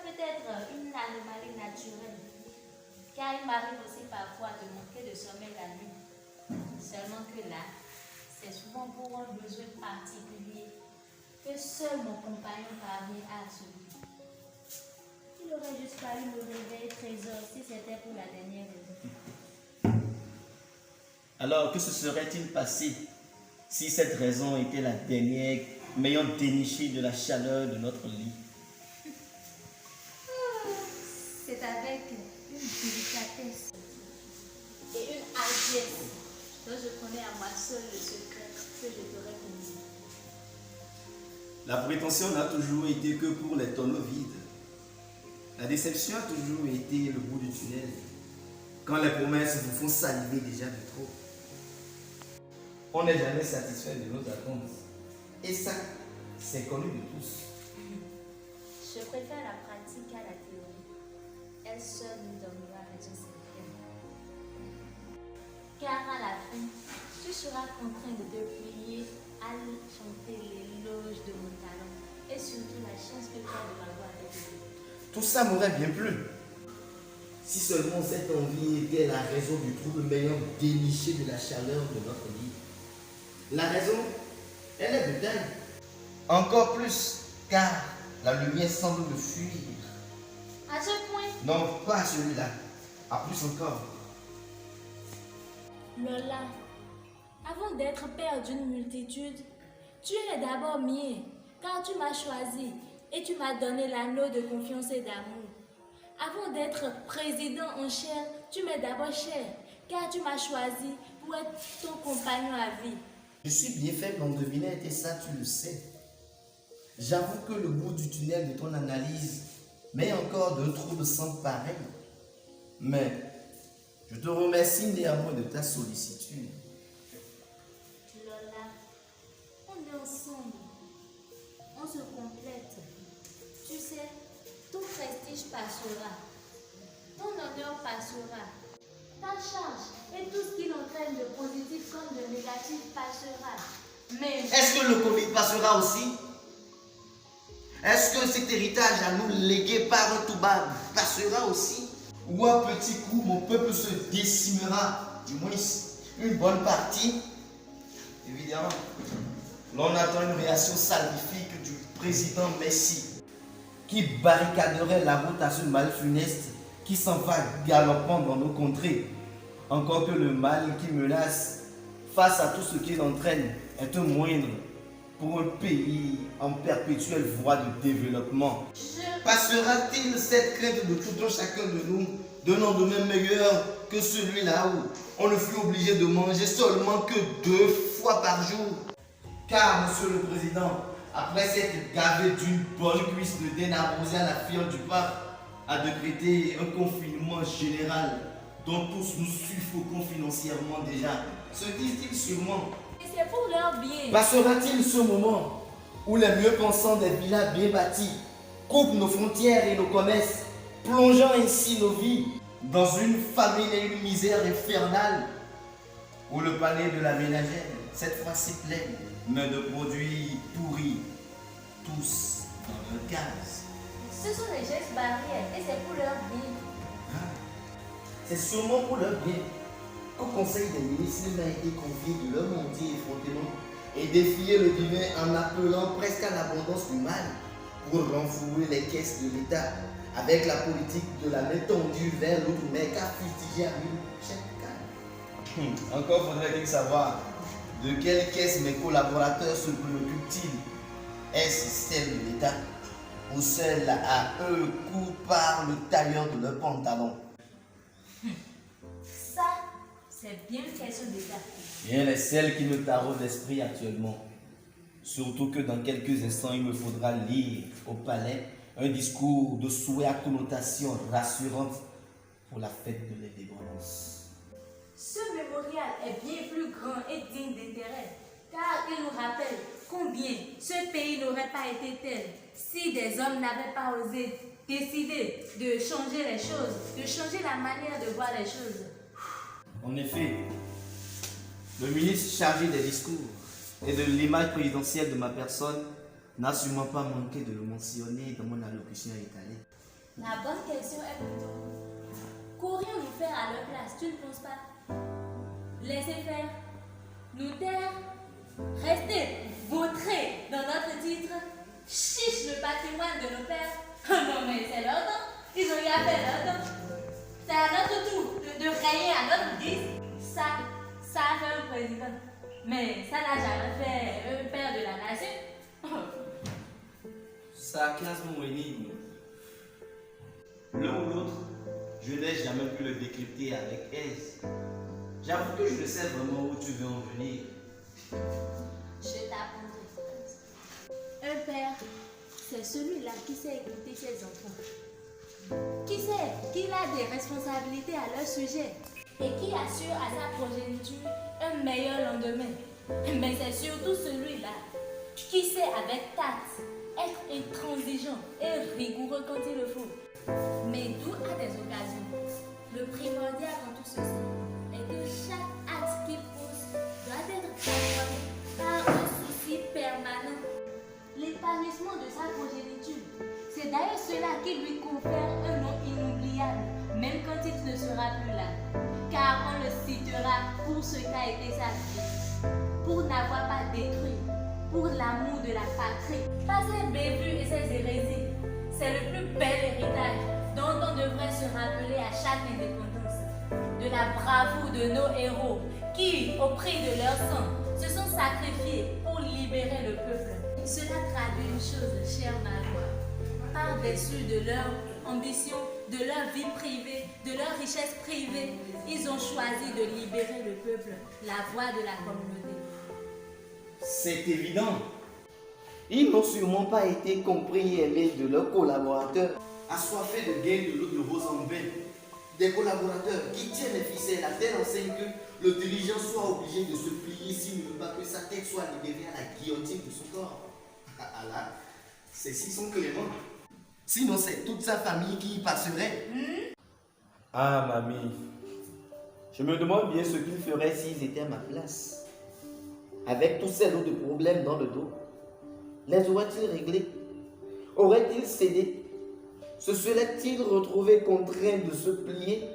peut être une anomalie naturelle, car il m'arrive aussi parfois de manquer de sommeil la nuit. Seulement que là, c'est souvent pour un besoin particulier que seul mon compagnon parvient à assouvir. Il aurait juste fallu me réveiller 13 heures si c'était pour la dernière raison. Alors, que se serait-il passé si cette raison était la dernière m'ayant déniché de la chaleur de notre lit? C'est avec une délicatesse et une hardiesse dont je connais à moi seul le secret que je t'aurais connu. La prétention n'a toujours été que pour les tonneaux vides. La déception a toujours été le bout du tunnel, quand les promesses vous font saliver déjà de trop. On n'est jamais satisfait de nos attentes. Et ça, c'est connu de tous. Je préfère la pratique à la théorie. Elle seule nous donnera raison certaine. Car à la fin, tu seras contraint de te plier à chanter l'éloge de mon talent et surtout la chance que tu as de m'avoir avec lui. Tout ça m'aurait bien plu. Si seulement cette envie était la raison du trouble m'ayant déniché de la chaleur de notre lit. La raison, elle est de taille. Encore plus, car la lumière semble me fuir. À ce point, Non, pas à celui-là. À plus encore. Lola, avant d'être père d'une multitude, tu es d'abord mien, car tu m'as choisi et tu m'as donné l'anneau de confiance et d'amour. Avant d'être président en chair, tu m'es d'abord cher, car tu m'as choisi pour être ton compagnon à vie. Je suis bien faible en devinette et ça tu le sais. J'avoue que le bout du tunnel de ton analyse met encore d'un trouble sans pareil. Mais je te remercie néanmoins de ta sollicitude. Lola, on est ensemble, on se complète. Tu sais, ton prestige passera, ton honneur passera, ta charge et tout ce qui l'entraîne de positif comme de négatif passera. Mais Est-ce que le Covid passera aussi? Est-ce que cet héritage à nous légué par un Toubab passera aussi? Ou à petit coup mon peuple se décimera, du moins une bonne partie? Évidemment, l'on attend une réaction salvifique du président Messi qui barricaderait la route à ce mal funeste qui s'en va galopant dans nos contrées. Encore que le mal qui menace face à tout ce qu'il entraîne est un moindre pour un pays en perpétuelle voie de développement. Passera-t-il cette crainte de tout un chacun de nous d'un lendemain meilleur que celui-là où on ne fut obligé de manger seulement que 2 fois par jour? Car, monsieur le président, après s'être gavé d'une bonne cuisse de dinde arrosée à la fiole du pape, a décrété un confinement général dont tous nous suffocons financièrement déjà. Se disent-ils sûrement? et c'est pour leur bien. Passera-t-il ce moment où les mieux pensants des villas bien bâties coupent nos frontières et nos commerces, plongeant ainsi nos vies dans une famine et une misère infernale, où le panier de la ménagère, cette fois-ci plein, mais de produits pourris, tous dans leur case? Ce sont des gestes barrières et c'est pour leur bien. C'est sûrement pour leur bien qu'au Conseil des ministres, il m'a été confié de leur mentir effrontément et défier le divin en appelant presque à l'abondance du mal pour renflouer les caisses de l'État avec la politique de la main tendue vers l'autre mec à fustiger à lui chaque cas. Encore faudrait-il savoir de quelle caisse mes collaborateurs se préoccupent-ils. Est-ce celle de l'État ou celle à eux coup par le tailleur de leurs pantalons? Ça, c'est bien une question d'État. Rien n'est celle qui me taraude l'esprit actuellement. Surtout que dans quelques instants, il me faudra lire au palais un discours de souhait à connotation rassurante pour la fête de l'indépendance. Ce mémorial est bien plus grand et digne d'intérêt, car il nous rappelle combien ce pays n'aurait pas été tel si des hommes n'avaient pas osé décider de changer les choses, de changer la manière de voir les choses. En effet, le ministre chargé des discours et de l'image présidentielle de ma personne n'a sûrement pas manqué de le mentionner dans mon allocution étalée. La bonne question est plutôt, qu'aurions-nous faire à leur place? Tu ne penses pas? Laisser faire? Nous taire? Rester vautrés dans notre titre? Chiche le patrimoine de nos pères? Non mais c'est leur temps. Ils ont eu à faire leur temps. C'est à notre tour de régner à notre guise. Ça a fait le président. Mais ça n'a jamais fait un père de la nation. Sarcasme ou énigme. L'un ou l'autre, je n'ai jamais pu le décrypter avec aise. J'avoue que je ne sais vraiment où tu veux en venir. Je t'apprendrai. Un père, c'est celui-là qui sait écouter ses enfants. Qui sait qu'il a des responsabilités à leur sujet et qui assure à sa progéniture un meilleur lendemain. Mais c'est surtout celui-là qui sait avec tact être intransigeant et rigoureux quand il le faut. Mais d'où à des occasions, le primordial dans tout ceci est que chaque acte qu'il pose doit être accompagné par un souci permanent. L'épanouissement de sa progéniture, c'est d'ailleurs cela qui lui confère un nom inoubliable, même quand il ne sera plus là. Car on le citera pour ce qu'a été sa vie, pour n'avoir pas détruit, pour l'amour de la patrie, pas ses bévues et ses hérésies. C'est le plus bel héritage dont on devrait se rappeler à chaque indépendance. De la bravoure de nos héros qui, au prix de leur sang, se sont sacrifiés pour libérer le peuple. Cela traduit une chose, cher Marois. Par-dessus de leur ambition, de leur vie privée, de leur richesse privée, ils ont choisi de libérer le peuple, la voix de la communauté. C'est évident. Ils n'ont sûrement pas été compris et aimés de leurs collaborateurs, assoiffés de gains de l'eau de rose en vain. Des collaborateurs qui tiennent les ficelles à telle enseigne que le dirigeant soit obligé de se plier s'il ne veut pas que sa tête soit libérée à la guillotine de son corps. Ah là, ceux-ci sont cléments. Sinon, c'est toute sa famille qui y passerait. Ah, mamie. Je me demande bien ce qu'ils feraient s'ils étaient à ma place. Avec tous ces lots de problèmes dans le dos, les auraient-ils réglés? Auraient-ils cédé? Se seraient-ils retrouvés contraints de se plier?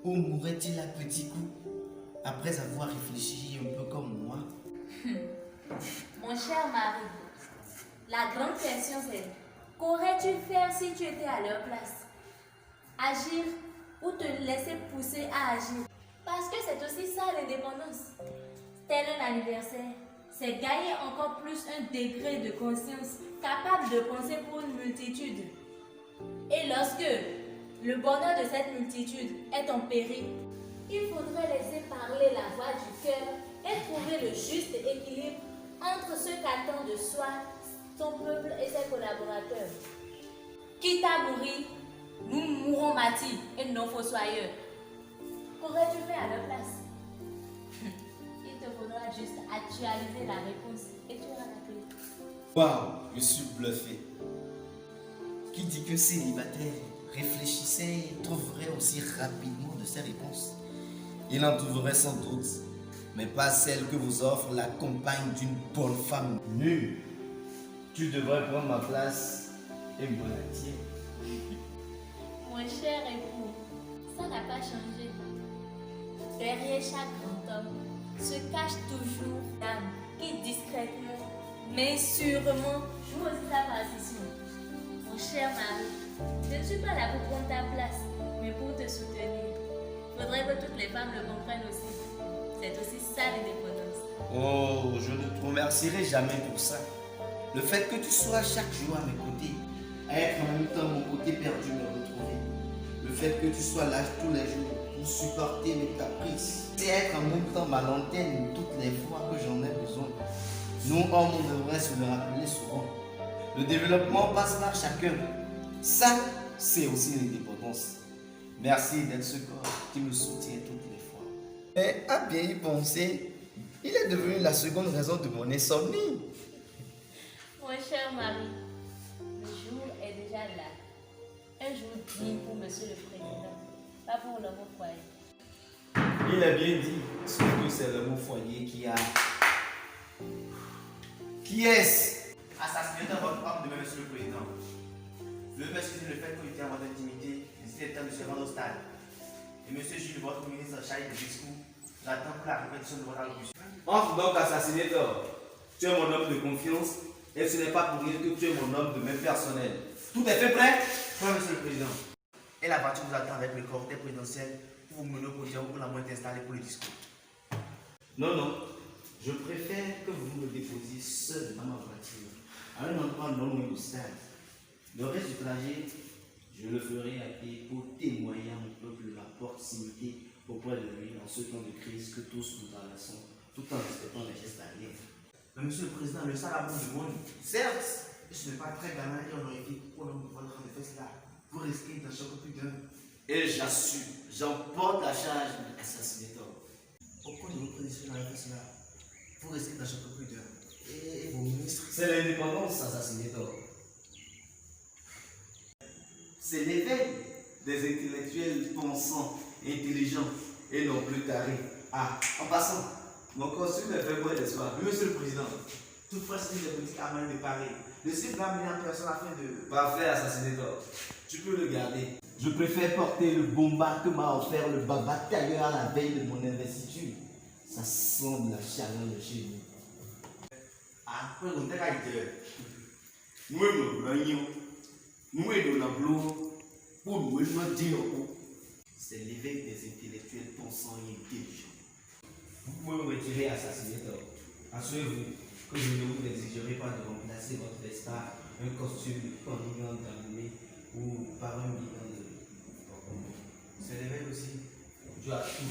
Ou mourraient-ils à petits coups après avoir réfléchi un peu comme moi? Mon cher mari, la grande question c'est, qu'aurais-tu fait si tu étais à leur place? Agir ou te laisser pousser à agir? Parce que c'est aussi ça l'indépendance. Tel un anniversaire, c'est gagner encore plus un degré de conscience capable de penser pour une multitude. Et lorsque le bonheur de cette multitude est en péril, il faudrait laisser parler la voix du cœur et trouver le juste équilibre entre ce qu'attend de soi son peuple et ses collaborateurs. Quitte à mourir, nous mourrons martyrs et non fossoyeurs. Qu'aurais-tu fait à leur place? Il te faudra juste actualiser la réponse et tu auras la clé. Waouh, je suis bluffé. Qui dit que célibataire réfléchissait et trouverait aussi rapidement de ses réponses? Il en trouverait sans doute, mais pas celle que vous offre la compagne d'une bonne femme. Nul. Tu devrais prendre ma place et moi la tienne. Mon cher époux, ça n'a pas changé. Derrière chaque grand homme se cache toujours une dame qui discrètement, mais sûrement, joue aussi sa partition. Mon cher mari, je ne suis pas là pour prendre ta place, mais pour te soutenir. Faudrait que toutes les femmes le comprennent aussi. C'est aussi ça l'indépendance. Oh, je ne te remercierai jamais pour ça. Le fait que tu sois chaque jour à mes côtés, à être en même temps mon côté perdu me retrouver. Le fait que tu sois là tous les jours pour supporter mes caprices, c'est être en même temps ma lanterne toutes les fois que j'en ai besoin. Nous, hommes, on devrait se le rappeler souvent. Le développement passe par chacun. Ça, c'est aussi l'indépendance. Merci d'être ce corps qui me soutient toutes les fois. Mais à bien y penser, il est devenu la seconde raison de mon insomnie. Mon cher mari, le jour est déjà là. Un jour digne pour Monsieur le Président, pas pour l'homme au foyer. Il a bien dit, sauf que c'est le mot foyer qui a... Qui est-ce? Assassiné dans votre homme de Monsieur le Président. Je veux m'excuser le fait que j'étais en votre intimité. C'était le temps de se rendre au stade. Et monsieur Jules, votre ministre chargé des discours, j'attends pour la répétition de votre allocution. Entre donc, assassinateur. Tu es mon homme de confiance et ce n'est pas pour rien que tu es mon homme de main personnelle. Tout est fait prêt? Oui, monsieur le président. Et la voiture vous attend avec le cortège présidentiel pour vous mener au podium où la moindre est installée pour le discours. Non, non. Je préfère que vous me déposiez seul dans ma voiture, à un endroit non loin du stade. Le reste du trajet, je le ferai à pied pour témoigner à mon peuple de la proximité auprès de lui en ce temps de crise que tous nous traversons, tout en respectant les gestes barrières. Mais monsieur le président, le salabre du monde, certes, ce n'est pas très galant et honorifique pour l'homme de votre défense là. Vous risquez d'en choquer plus d'un. Et j'assume, j'emporte la charge de l'assassinateur. Pourquoi de votre décision dans la défense là? Vous risquez d'en choquer plus d'un. Et vos ministres? C'est l'indépendance, assassinateur. C'est l'éveil des intellectuels pensants, intelligents et non plus tarés. Ah, en passant, mon costume est fait bon, n'est-ce pas? Oui, monsieur le président. Toutefois, c'est une politique à mal de Paris. Le cible va mener en personne afin de. Parfait, assassinateur. Tu peux le garder. Je préfère porter le bomba que m'a offert le batailleur à la veille de mon investiture. Ça sent de la chaleur de chez nous. Ah, pour une telle idée. Nous, c'est l'éveil des intellectuels pensants et intelligents. Vous pouvez me retirer, assassinateur. Assurez-vous que je ne vous exigerai pas de remplacer votre vespa, un costume de porigan d'armée ou par un bilan de. C'est l'éveil aussi. Tu as tout